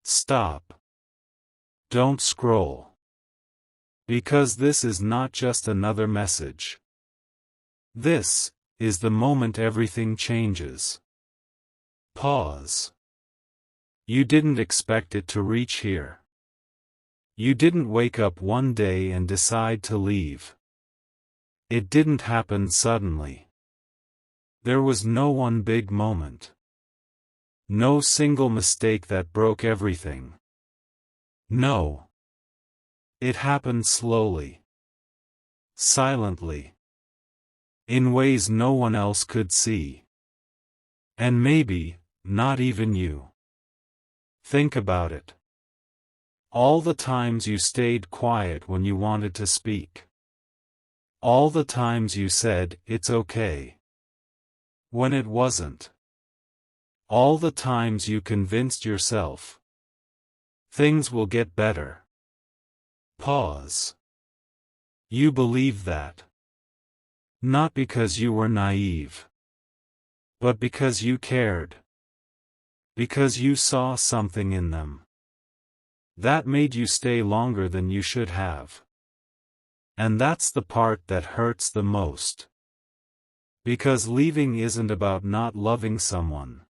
Stop. Don't scroll. Because this is not just another message. This is the moment everything changes. Pause. You didn't expect it to reach here. You didn't wake up one day and decide to leave. It didn't happen suddenly. There was no one big moment. No single mistake that broke everything. No. It happened slowly. Silently. In ways no one else could see. And maybe, not even you. Think about it. All the times you stayed quiet when you wanted to speak. All the times you said, "It's okay," when it wasn't. All the times you convinced yourself, "Things will get better." Pause. You believed that. Not because you were naive. But because you cared. Because you saw something in them. That made you stay longer than you should have. And that's the part that hurts the most. Because leaving isn't about not loving someone.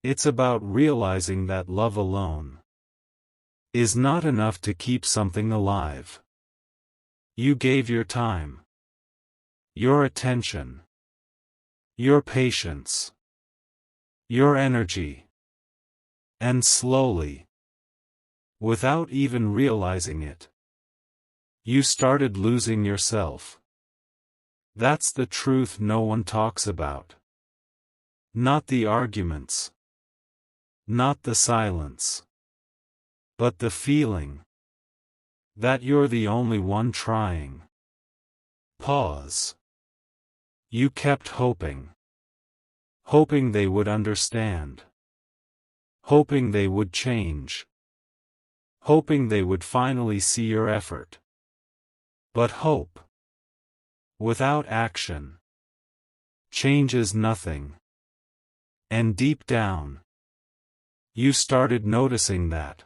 It's about realizing that love alone is not enough to keep something alive. You gave your time, your attention, your patience, your energy. And slowly, without even realizing it, you started losing yourself. That's the truth no one talks about. Not the arguments. Not the silence. But the feeling that you're the only one trying. Pause. You kept hoping. Hoping they would understand. Hoping they would change. Hoping they would finally see your effort. But hope, without action, changes nothing. And deep down, you started noticing that.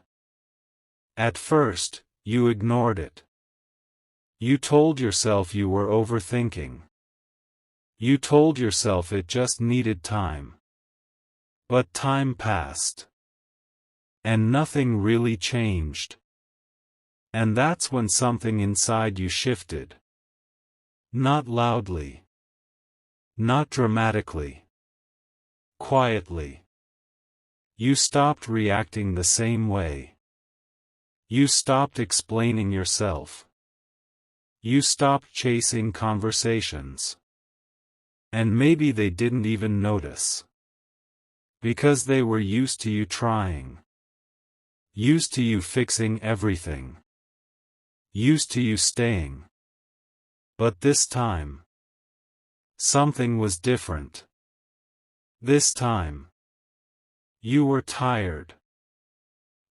At first, you ignored it. You told yourself you were overthinking. You told yourself it just needed time. But time passed. And nothing really changed. And that's when something inside you shifted. Not loudly. Not dramatically. Quietly. You stopped reacting the same way. You stopped explaining yourself. You stopped chasing conversations. And maybe they didn't even notice. Because they were used to you trying. Used to you fixing everything. Used to you staying. But this time, something was different. This time, you were tired.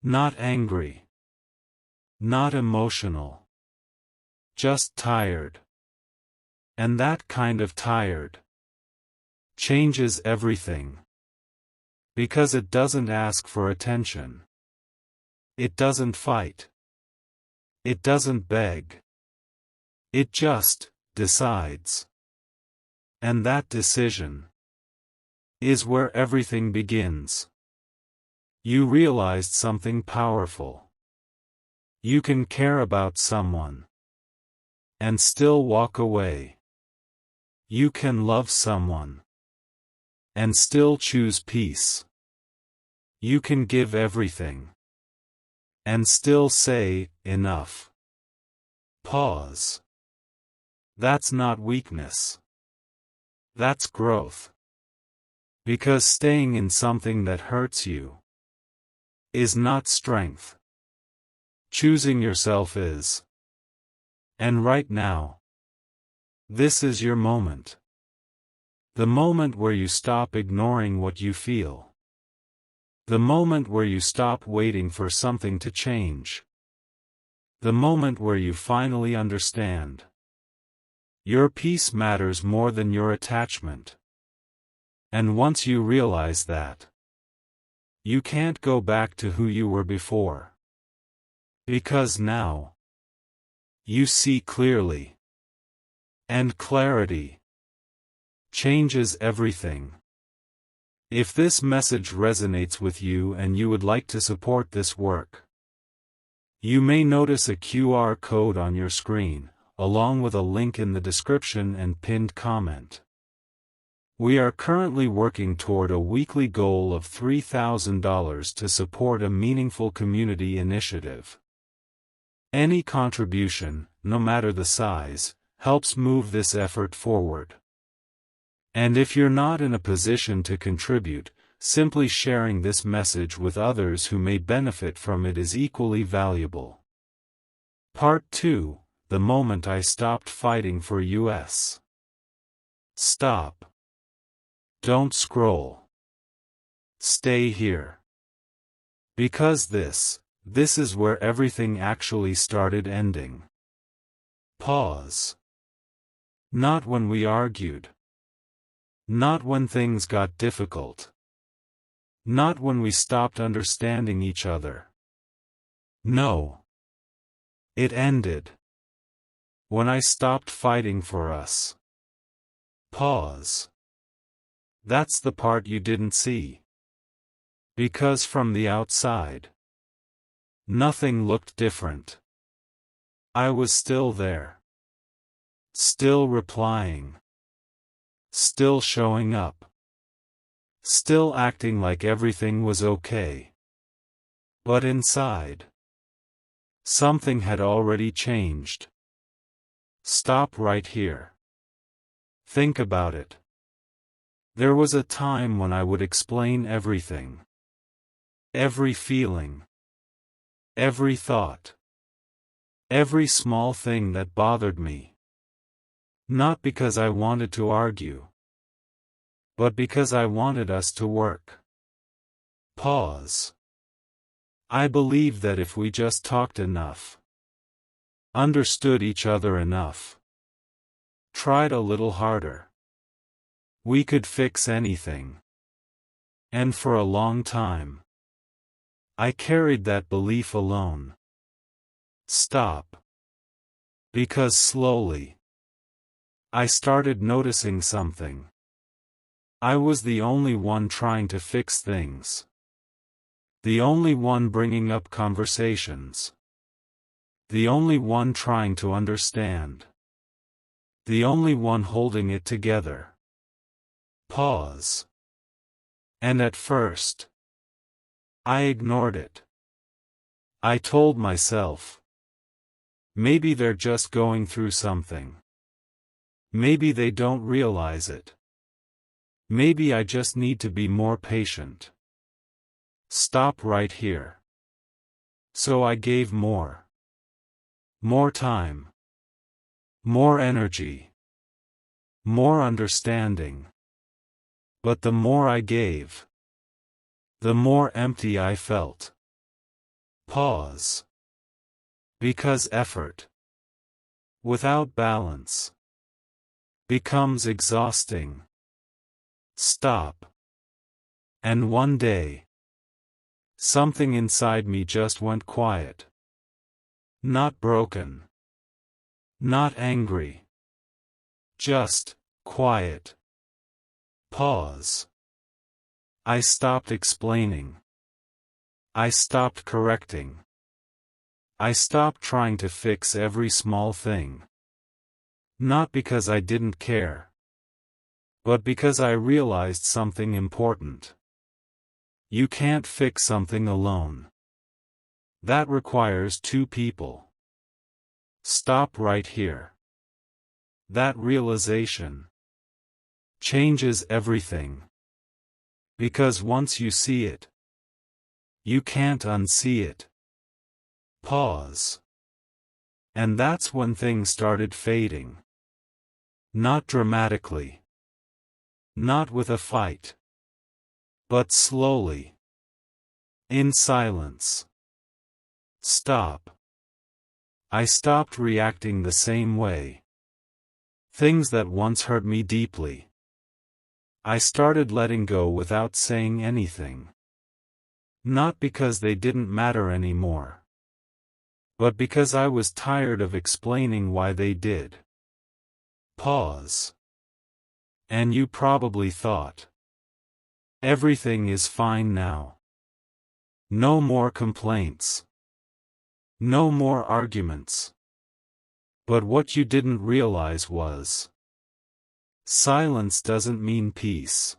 Not angry. Not emotional. Just tired. And that kind of tired changes everything. Because it doesn't ask for attention. It doesn't fight. It doesn't beg. It just decides. And that decision is where everything begins. You realized something powerful. You can care about someone and still walk away. You can love someone and still choose peace. You can give everything and still say, "Enough." Pause. That's not weakness. That's growth. Because staying in something that hurts you is not strength. Choosing yourself is. And right now, this is your moment. The moment where you stop ignoring what you feel. The moment where you stop waiting for something to change. The moment where you finally understand. Your peace matters more than your attachment. And once you realize that, You can't go back to who you were before. Because now, you see clearly. And clarity changes everything. If this message resonates with you and you would like to support this work, you may notice a QR code on your screen, along with a link in the description and pinned comment. We are currently working toward a weekly goal of $3,000 to support a meaningful community initiative. Any contribution, no matter the size, helps move this effort forward. And if you're not in a position to contribute, simply sharing this message with others who may benefit from it is equally valuable. Part 2: The moment I stopped fighting for US. Stop. Don't scroll. Stay here. Because this is where everything actually started ending. Pause. Not when we argued. Not when things got difficult. Not when we stopped understanding each other. No. It ended when I stopped fighting for us. Pause. That's the part you didn't see. Because from the outside, nothing looked different. I was still there. Still replying. Still showing up. Still acting like everything was okay. But inside, something had already changed. Stop right here. Think about it. There was a time when I would explain everything. Every feeling. Every thought. Every small thing that bothered me. Not because I wanted to argue, but because I wanted us to work. Pause. I believe that if we just talked enough, understood each other enough, tried a little harder, we could fix anything. And for a long time, I carried that belief alone. Stop. Because slowly, I started noticing something. I was the only one trying to fix things. The only one bringing up conversations. The only one trying to understand. The only one holding it together. Pause. And at first, I ignored it. I told myself, maybe they're just going through something. Maybe they don't realize it. Maybe I just need to be more patient. Stop right here. So I gave more. More time. More energy. More understanding. But the more I gave, the more empty I felt. Pause. Because effort, without balance, becomes exhausting. Stop. And one day, something inside me just went quiet. Not broken. Not angry. Just quiet. Pause. I stopped explaining. I stopped correcting. I stopped trying to fix every small thing. Not because I didn't care, but because I realized something important. You can't fix something alone. That requires two people. Stop right here. That realization changes everything. Because once you see it, you can't unsee it. Pause. And that's when things started fading. Not dramatically. Not with a fight. But slowly. In silence. Stop. I stopped reacting the same way. Things that once hurt me deeply, I started letting go without saying anything. Not because they didn't matter anymore, but because I was tired of explaining why they did. Pause. And you probably thought, everything is fine now. No more complaints. No more arguments. But what you didn't realize was, silence doesn't mean peace.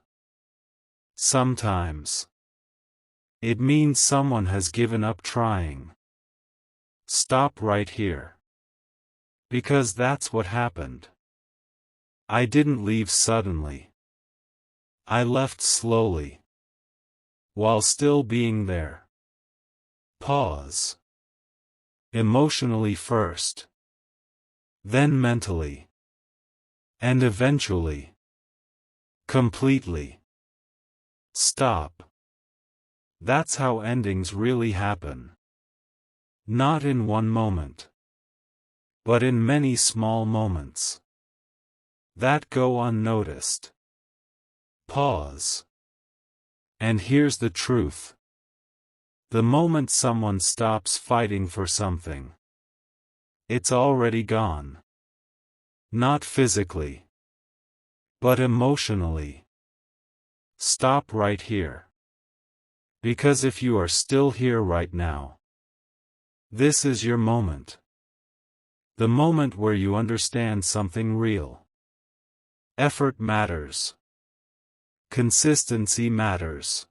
Sometimes it means someone has given up trying. Stop right here. Because that's what happened. I didn't leave suddenly. I left slowly. While still being there. Pause. Emotionally first. Then mentally. And eventually. Completely. Stop. That's how endings really happen. Not in one moment, but in many small moments that go unnoticed. Pause. And here's the truth. The moment someone stops fighting for something, it's already gone. Not physically, but emotionally. Stop right here. Because if you are still here right now, this is your moment. The moment where you understand something real. Effort matters. Consistency matters.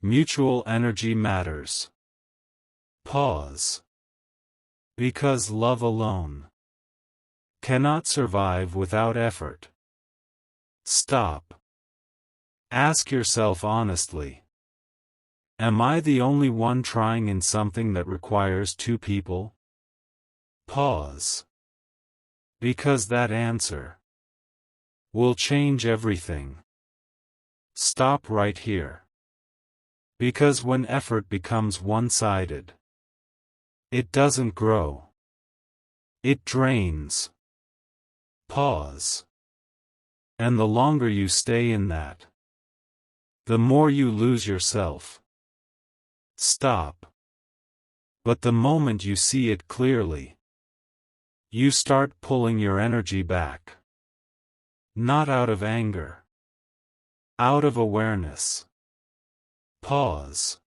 Mutual energy matters. Pause. Because love alone cannot survive without effort. Stop. Ask yourself honestly. Am I the only one trying in something that requires two people? Pause. Because that answer will change everything. Stop right here. Because when effort becomes one-sided, it doesn't grow. It drains. Pause. And the longer you stay in that, the more you lose yourself. Stop. But the moment you see it clearly, you start pulling your energy back. Not out of anger. Out of awareness. Pause.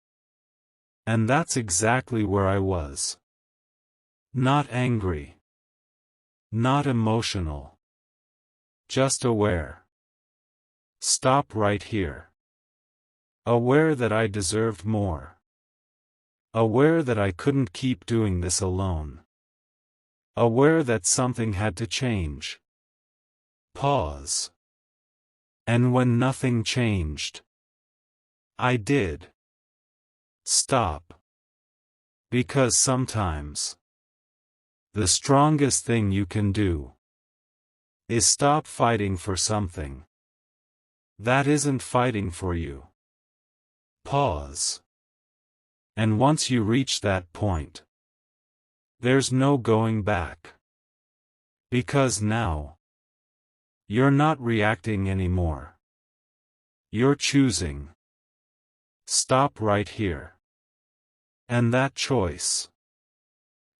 And that's exactly where I was. Not angry. Not emotional. Just aware. Stop right here. Aware that I deserved more. Aware that I couldn't keep doing this alone. Aware that something had to change. Pause. And when nothing changed, I did. Stop. Because sometimes, the strongest thing you can do is stop fighting for something that isn't fighting for you. Pause. And once you reach that point, there's no going back. Because now, you're not reacting anymore. You're choosing. Stop right here. And that choice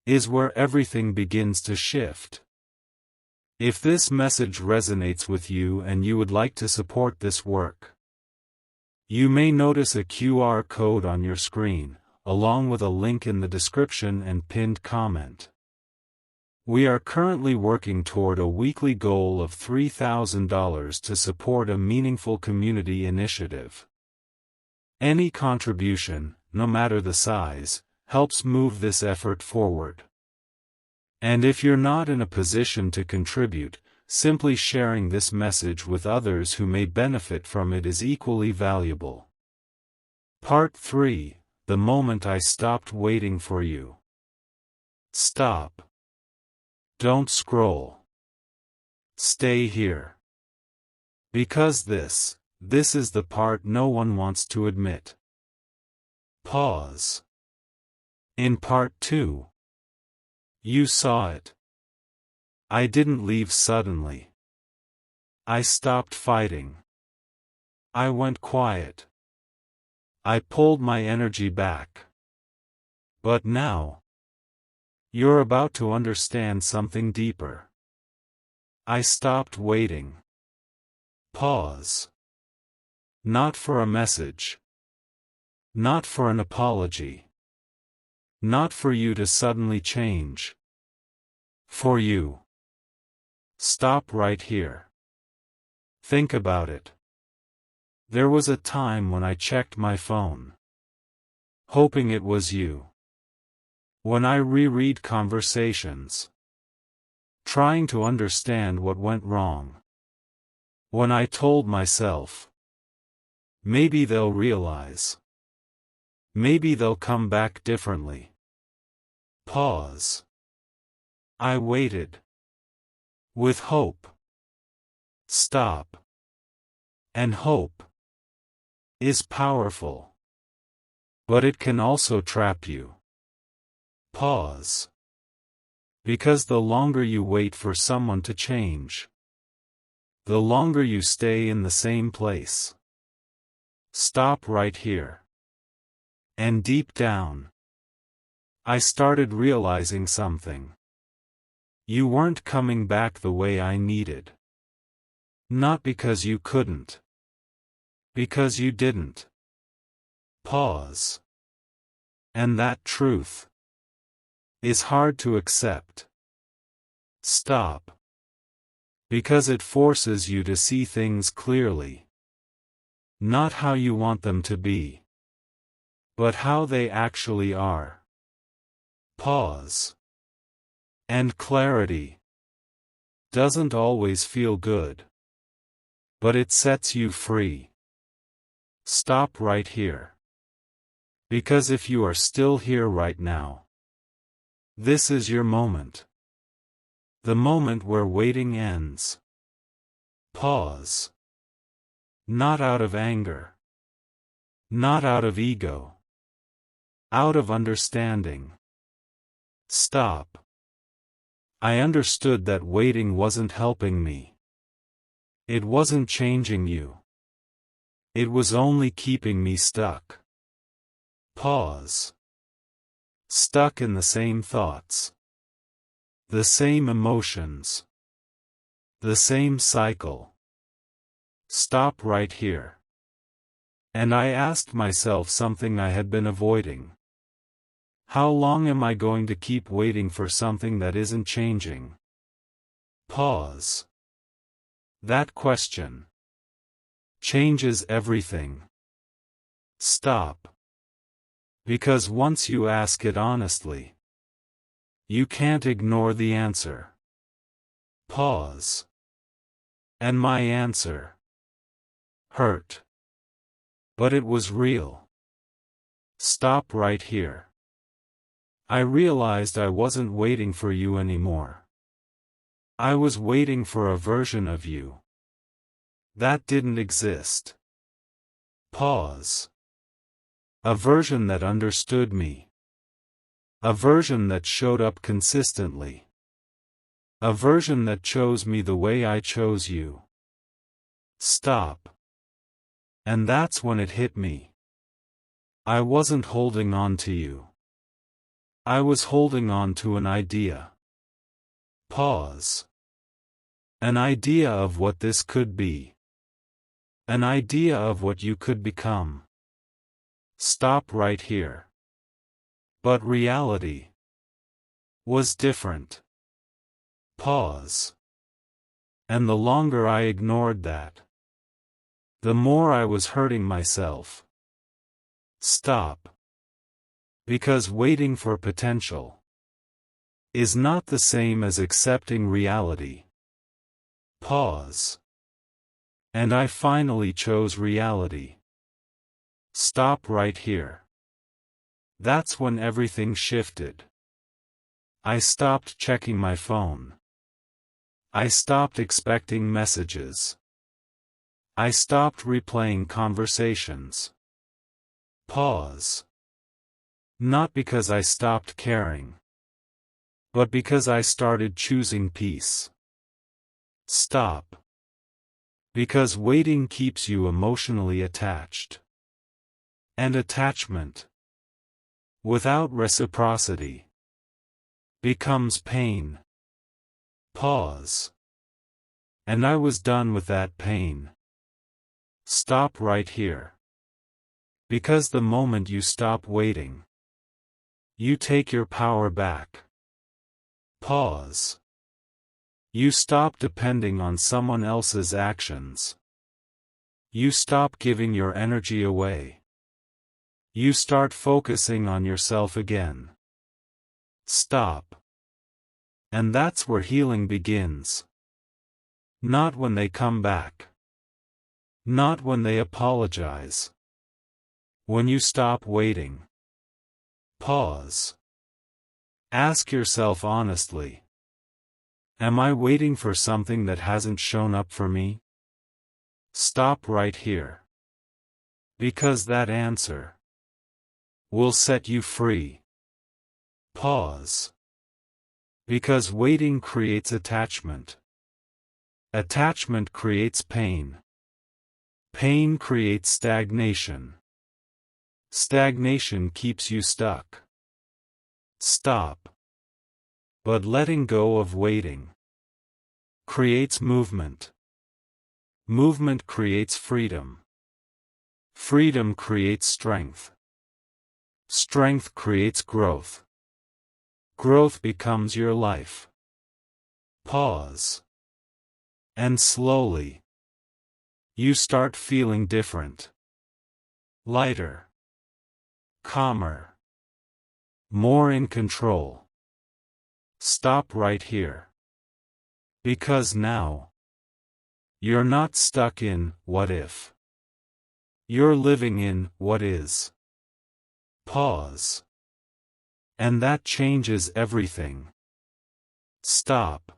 is where everything begins to shift. If this message resonates with you and you would like to support this work, you may notice a QR code on your screen, along with a link in the description and pinned comment. We are currently working toward a weekly goal of $3,000 to support a meaningful community initiative. Any contribution, no matter the size, helps move this effort forward. And if you're not in a position to contribute, simply sharing this message with others who may benefit from it is equally valuable. Part 3. The moment I stopped waiting for you. Stop. Don't scroll. Stay here. Because this is the part no one wants to admit. Pause. In part 2, you saw it. I didn't leave suddenly. I stopped fighting. I went quiet. I pulled my energy back. But now, you're about to understand something deeper. I stopped waiting. Pause. Not for a message. Not for an apology. Not for you to suddenly change. For you. Stop right here. Think about it. There was a time when I checked my phone, hoping it was you. When I reread conversations, trying to understand what went wrong. When I told myself, maybe they'll realize. Maybe they'll come back differently. Pause. I waited. With hope. Stop. And hope is powerful. But it can also trap you. Pause. Because the longer you wait for someone to change, the longer you stay in the same place. Stop right here. And deep down, I started realizing something. You weren't coming back the way I needed. Not because you couldn't. Because you didn't. Pause. And that truth is hard to accept. Stop. Because it forces you to see things clearly. Not how you want them to be, but how they actually are. Pause. And clarity doesn't always feel good, but it sets you free. Stop right here. Because if you are still here right now, this is your moment. The moment where waiting ends. Pause. Not out of anger. Not out of ego. Out of understanding. Stop. I understood that waiting wasn't helping me. It wasn't changing you. It was only keeping me stuck. Pause. Stuck in the same thoughts. The same emotions. The same cycle. Stop right here. And I asked myself something I had been avoiding. How long am I going to keep waiting for something that isn't changing? Pause. That question changes everything. Stop. Because once you ask it honestly, you can't ignore the answer. Pause. And my answer hurt. But it was real. Stop right here. I realized I wasn't waiting for you anymore. I was waiting for a version of you that didn't exist. Pause. A version that understood me. A version that showed up consistently. A version that chose me the way I chose you. Stop. And that's when it hit me. I wasn't holding on to you. I was holding on to an idea. Pause. An idea of what this could be. An idea of what you could become. Stop right here. But reality was different. Pause. And the longer I ignored that, the more I was hurting myself. Stop. Because waiting for potential is not the same as accepting reality. Pause. And I finally chose reality. Stop right here. That's when everything shifted. I stopped checking my phone. I stopped expecting messages. I stopped replaying conversations. Pause. Not because I stopped caring, but because I started choosing peace. Stop. Because waiting keeps you emotionally attached. And attachment, without reciprocity, becomes pain. Pause. And I was done with that pain. Stop right here. Because the moment you stop waiting, you take your power back. Pause. You stop depending on someone else's actions. You stop giving your energy away. You start focusing on yourself again. Stop. And that's where healing begins. Not when they come back. Not when they apologize. When you stop waiting. Pause. Ask yourself honestly. Am I waiting for something that hasn't shown up for me? Stop right here. Because that answer will set you free. Pause. Because waiting creates attachment. Attachment creates pain. Pain creates stagnation. Stagnation keeps you stuck. Stop. But letting go of waiting creates movement. Movement creates freedom. Freedom creates strength. Strength creates growth. Growth becomes your life. Pause. And slowly, you start feeling different. Lighter. Calmer. More in control. Stop right here. Because now, you're not stuck in what if. You're living in what is. Pause. And that changes everything. Stop.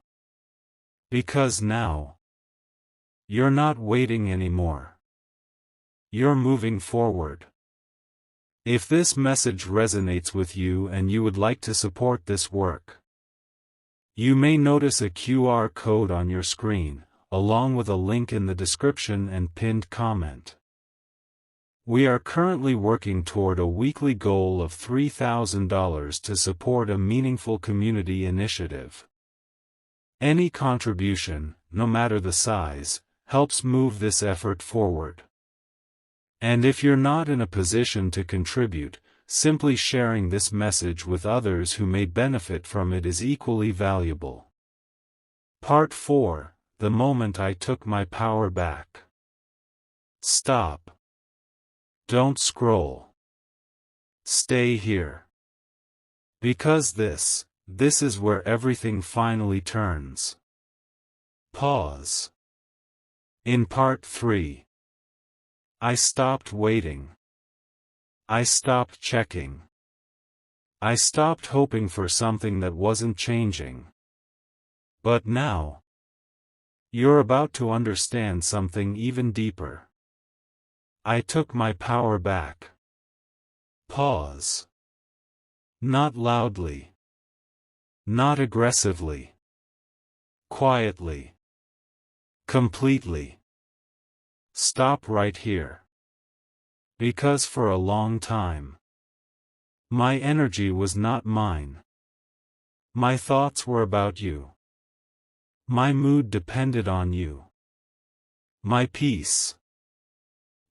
Because now, you're not waiting anymore. You're moving forward. If this message resonates with you and you would like to support this work, you may notice a QR code on your screen, along with a link in the description and pinned comment. We are currently working toward a weekly goal of $3,000 to support a meaningful community initiative. Any contribution, no matter the size, helps move this effort forward. And if you're not in a position to contribute, simply sharing this message with others who may benefit from it is equally valuable. Part 4: The moment I took my power back. Stop. Don't scroll. Stay here. Because this is where everything finally turns. Pause. In Part 3. I stopped waiting. I stopped checking. I stopped hoping for something that wasn't changing. But now, you're about to understand something even deeper. I took my power back. Pause. Not loudly. Not aggressively. Quietly. Completely. Stop right here. Because for a long time, my energy was not mine. My thoughts were about you. My mood depended on you. My peace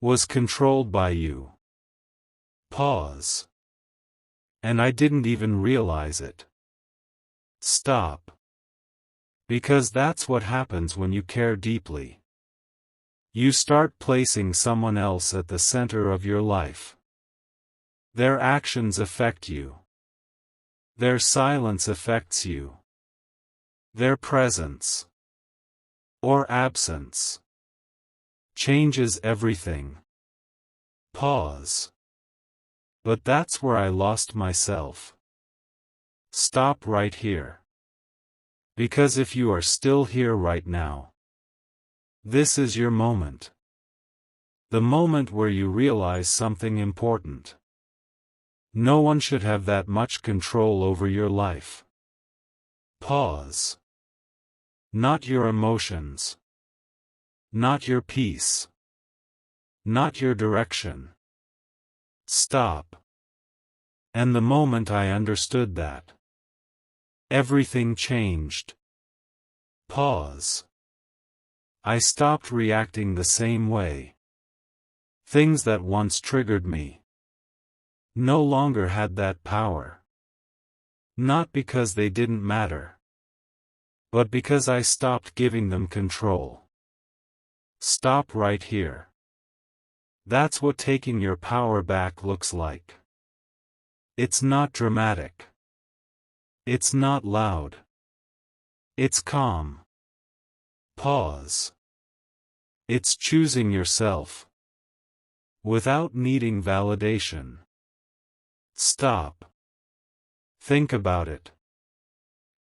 was controlled by you. Pause. And I didn't even realize it. Stop. Because that's what happens when you care deeply. You start placing someone else at the center of your life. Their actions affect you. Their silence affects you. Their presence, or absence, changes everything. Pause. But that's where I lost myself. Stop right here. Because if you are still here right now, this is your moment. The moment where you realize something important. No one should have that much control over your life. Pause. Not your emotions. Not your peace. Not your direction. Stop. And the moment I understood that, everything changed. Pause. I stopped reacting the same way. Things that once triggered me no longer had that power. Not because they didn't matter, but because I stopped giving them control. Stop right here. That's what taking your power back looks like. It's not dramatic. It's not loud. It's calm. Pause. It's choosing yourself without needing validation. Stop. Think about it.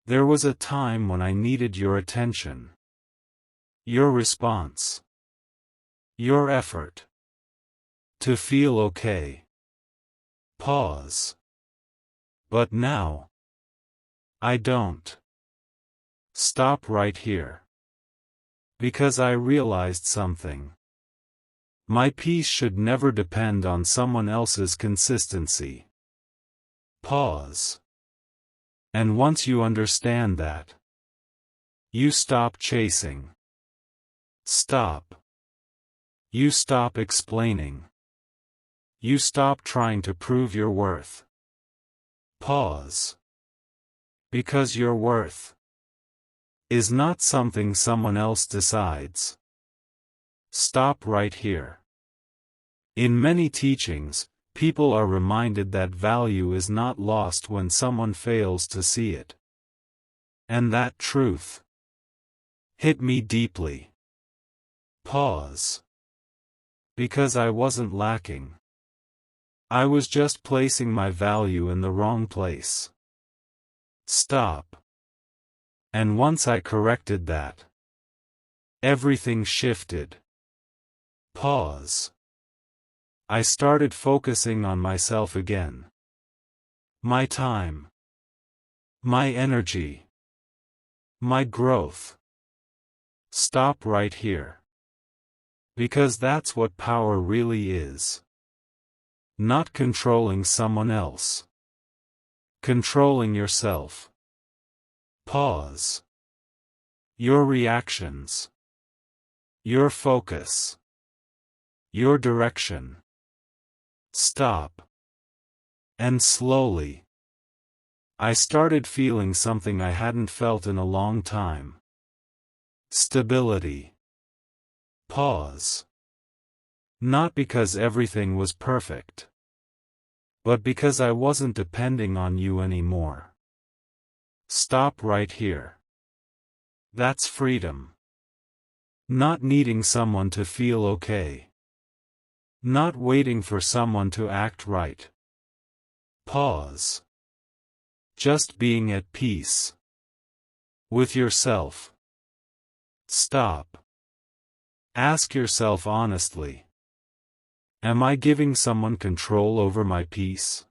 There was a time when I needed your attention, your response, your effort to feel okay. Pause. But now, I don't. Stop right here. Because I realized something. My peace should never depend on someone else's consistency. Pause. And once you understand that, you stop chasing. Stop. You stop explaining. You stop trying to prove your worth. Pause. Because your worth is not something someone else decides. Stop right here. In many teachings, people are reminded that value is not lost when someone fails to see it. And that truth hit me deeply. Pause. Because I wasn't lacking. I was just placing my value in the wrong place. Stop. And once I corrected that, everything shifted. Pause. I started focusing on myself again. My time. My energy. My growth. Stop right here. Because that's what power really is. Not controlling someone else. Controlling yourself. Pause. Your reactions. Your focus. Your direction. Stop. And slowly, I started feeling something I hadn't felt in a long time. Stability. Pause. Not because everything was perfect, but because I wasn't depending on you anymore. Stop right here. That's freedom. Not needing someone to feel okay. Not waiting for someone to act right. Pause. Just being at peace with yourself. Stop. Ask yourself honestly. Am I giving someone control over my peace?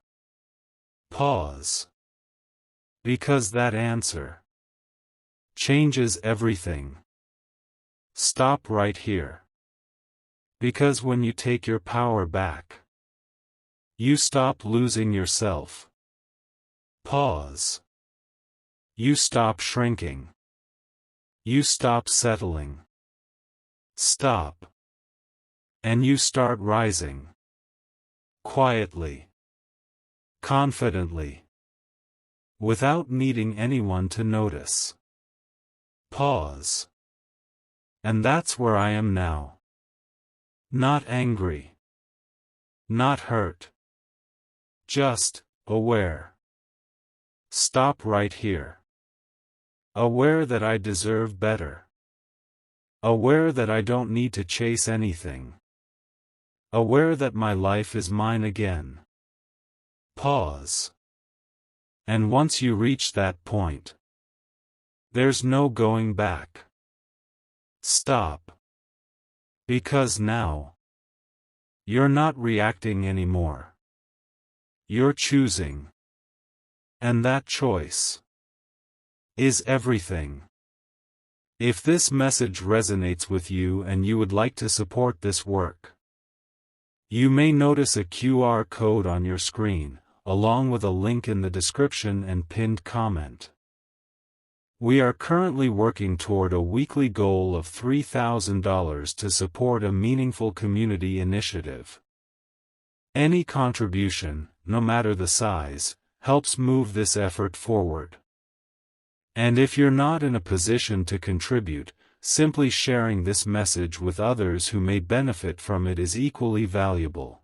Pause. Because that answer changes everything. Stop right here. Because when you take your power back, you stop losing yourself. Pause. You stop shrinking. You stop settling. Stop. And you start rising. Quietly. Confidently. Without needing anyone to notice. Pause. And that's where I am now. Not angry. Not hurt. Just aware. Stop right here. Aware that I deserve better. Aware that I don't need to chase anything. Aware that my life is mine again. Pause. And once you reach that point, there's no going back. Stop. Because now, you're not reacting anymore. You're choosing. And that choice is everything. If this message resonates with you and you would like to support this work, You may notice a QR code on your screen, along with a link in the description and pinned comment. We are currently working toward a weekly goal of $3,000 to support a meaningful community initiative. Any contribution, no matter the size, helps move this effort forward. And if you're not in a position to contribute, simply sharing this message with others who may benefit from it is equally valuable.